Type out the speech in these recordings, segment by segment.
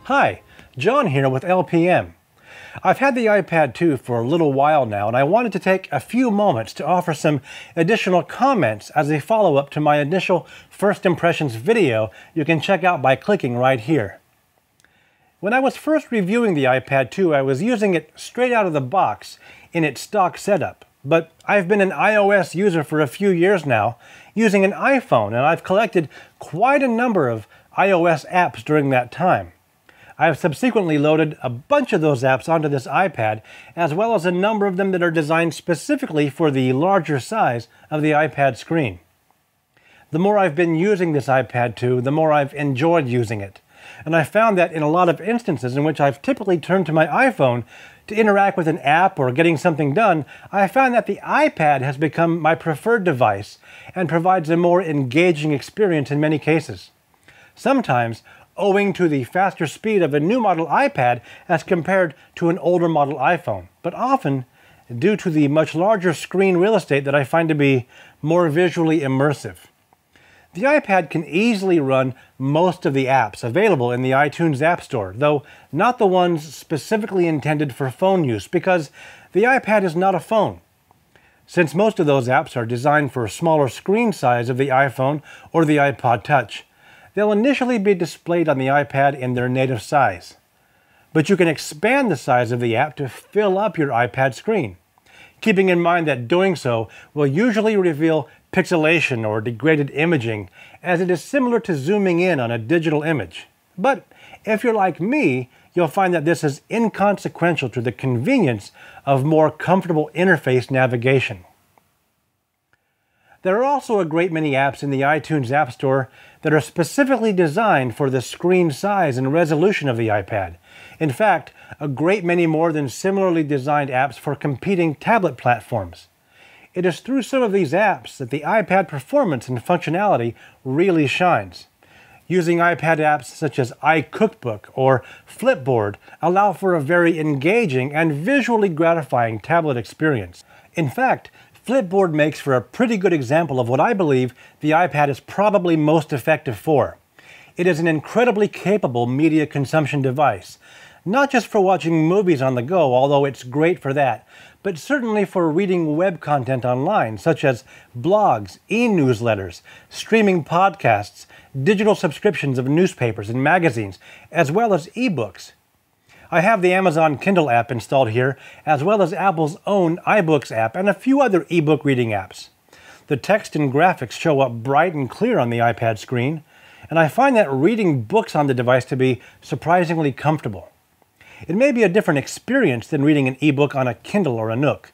Hi, John here with L.P.M. I've had the iPad 2 for a little while now, and I wanted to take a few moments to offer some additional comments as a follow-up to my initial first impressions video you can check out by clicking right here. When I was first reviewing the iPad 2, I was using it straight out of the box in its stock setup. But I've been an iOS user for a few years now, using an iPhone, and I've collected quite a number of iOS apps during that time. I have subsequently loaded a bunch of those apps onto this iPad, as well as a number of them that are designed specifically for the larger size of the iPad screen. The more I've been using this iPad 2, the more I've enjoyed using it. And I found that in a lot of instances in which I've typically turned to my iPhone to interact with an app or getting something done, I found that the iPad has become my preferred device and provides a more engaging experience in many cases. Sometimes, owing to the faster speed of a new model iPad as compared to an older model iPhone, but often due to the much larger screen real estate that I find to be more visually immersive. The iPad can easily run most of the apps available in the iTunes App Store, though not the ones specifically intended for phone use, because the iPad is not a phone. Since most of those apps are designed for a smaller screen size of the iPhone or the iPod Touch, they'll initially be displayed on the iPad in their native size. But you can expand the size of the app to fill up your iPad screen, keeping in mind that doing so will usually reveal pixelation or degraded imaging, as it is similar to zooming in on a digital image. But if you're like me, you'll find that this is inconsequential to the convenience of more comfortable interface navigation. There are also a great many apps in the iTunes App Store that are specifically designed for the screen size and resolution of the iPad. In fact, a great many more than similarly designed apps for competing tablet platforms. It is through some of these apps that the iPad performance and functionality really shines. Using iPad apps such as iCookbook or Flipboard allow for a very engaging and visually gratifying tablet experience. In fact, Flipboard makes for a pretty good example of what I believe the iPad is probably most effective for. It is an incredibly capable media consumption device, not just for watching movies on the go, although it's great for that, but certainly for reading web content online, such as blogs, e-newsletters, streaming podcasts, digital subscriptions of newspapers and magazines, as well as e-books. I have the Amazon Kindle app installed here, as well as Apple's own iBooks app and a few other e-book reading apps. The text and graphics show up bright and clear on the iPad screen, and I find that reading books on the device to be surprisingly comfortable. It may be a different experience than reading an e-book on a Kindle or a Nook,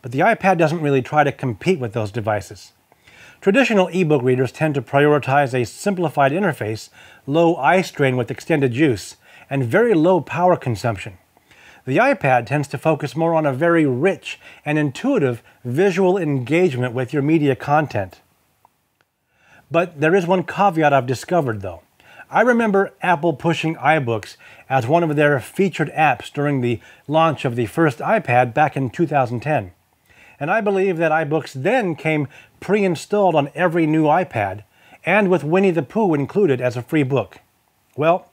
but the iPad doesn't really try to compete with those devices. Traditional e-book readers tend to prioritize a simplified interface, low eye strain with extended use, and very low power consumption. The iPad tends to focus more on a very rich and intuitive visual engagement with your media content. But there is one caveat I've discovered, though. I remember Apple pushing iBooks as one of their featured apps during the launch of the first iPad back in 2010. And I believe that iBooks then came pre-installed on every new iPad, and with Winnie the Pooh included as a free book. Well,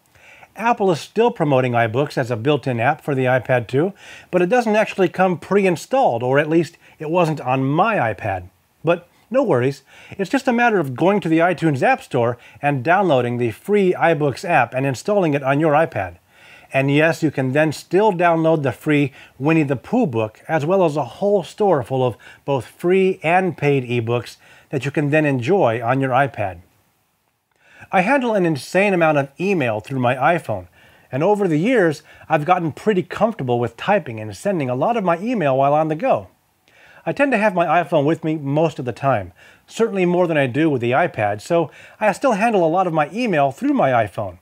Apple is still promoting iBooks as a built-in app for the iPad 2, but it doesn't actually come pre-installed, or at least it wasn't on my iPad. But no worries, it's just a matter of going to the iTunes App Store and downloading the free iBooks app and installing it on your iPad. And yes, you can then still download the free Winnie the Pooh book, as well as a whole store full of both free and paid ebooks that you can then enjoy on your iPad. I handle an insane amount of email through my iPhone, and over the years, I've gotten pretty comfortable with typing and sending a lot of my email while on the go. I tend to have my iPhone with me most of the time, certainly more than I do with the iPad, so I still handle a lot of my email through my iPhone.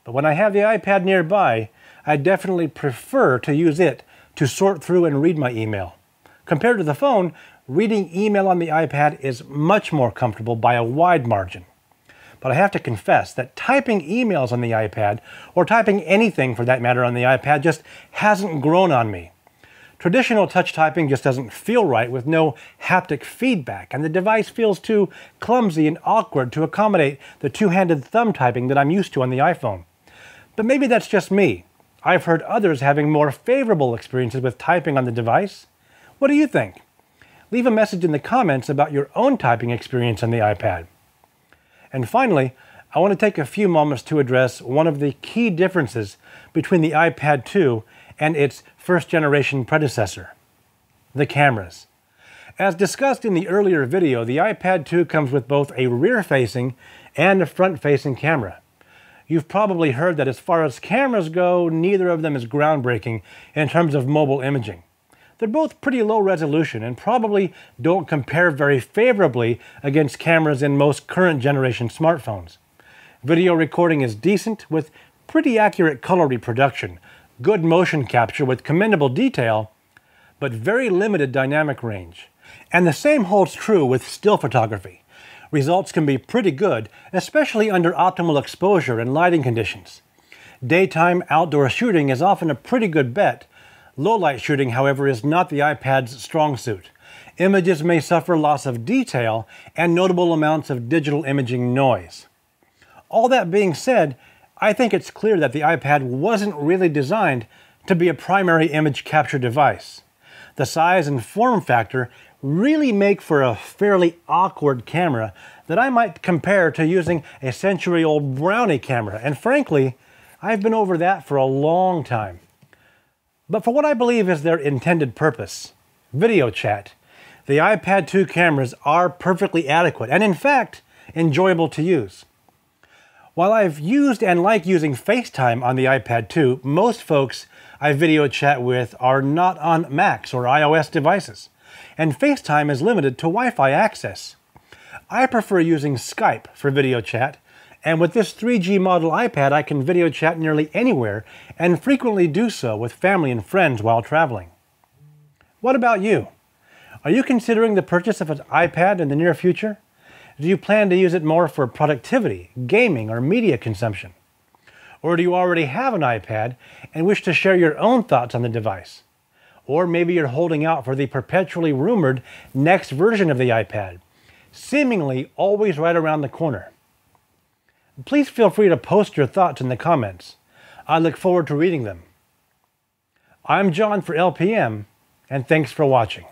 But when I have the iPad nearby, I definitely prefer to use it to sort through and read my email. Compared to the phone, reading email on the iPad is much more comfortable by a wide margin. But I have to confess that typing emails on the iPad, or typing anything for that matter on the iPad, just hasn't grown on me. Traditional touch typing just doesn't feel right with no haptic feedback, and the device feels too clumsy and awkward to accommodate the two-handed thumb typing that I'm used to on the iPhone. But maybe that's just me. I've heard others having more favorable experiences with typing on the device. What do you think? Leave a message in the comments about your own typing experience on the iPad. And finally, I want to take a few moments to address one of the key differences between the iPad 2 and its first-generation predecessor: the cameras. As discussed in the earlier video, the iPad 2 comes with both a rear-facing and a front-facing camera. You've probably heard that as far as cameras go, neither of them is groundbreaking in terms of mobile imaging. They're both pretty low resolution and probably don't compare very favorably against cameras in most current generation smartphones. Video recording is decent with pretty accurate color reproduction, good motion capture with commendable detail, but very limited dynamic range. And the same holds true with still photography. Results can be pretty good, especially under optimal exposure and lighting conditions. Daytime outdoor shooting is often a pretty good bet. Low-light shooting, however, is not the iPad's strong suit. Images may suffer loss of detail and notable amounts of digital imaging noise. All that being said, I think it's clear that the iPad wasn't really designed to be a primary image capture device. The size and form factor really make for a fairly awkward camera that I might compare to using a century-old Brownie camera, and frankly, I've been over that for a long time. But for what I believe is their intended purpose, video chat, the iPad 2 cameras are perfectly adequate and, in fact, enjoyable to use. While I've used and like using FaceTime on the iPad 2, most folks I video chat with are not on Macs or iOS devices, and FaceTime is limited to Wi-Fi access. I prefer using Skype for video chat, and with this 3G model iPad I can video chat nearly anywhere and frequently do so with family and friends while traveling. What about you? Are you considering the purchase of an iPad in the near future? Do you plan to use it more for productivity, gaming, or media consumption? Or do you already have an iPad and wish to share your own thoughts on the device? Or maybe you're holding out for the perpetually rumored next version of the iPad, seemingly always right around the corner. Please feel free to post your thoughts in the comments. I look forward to reading them. I'm John for L.P.M, and thanks for watching.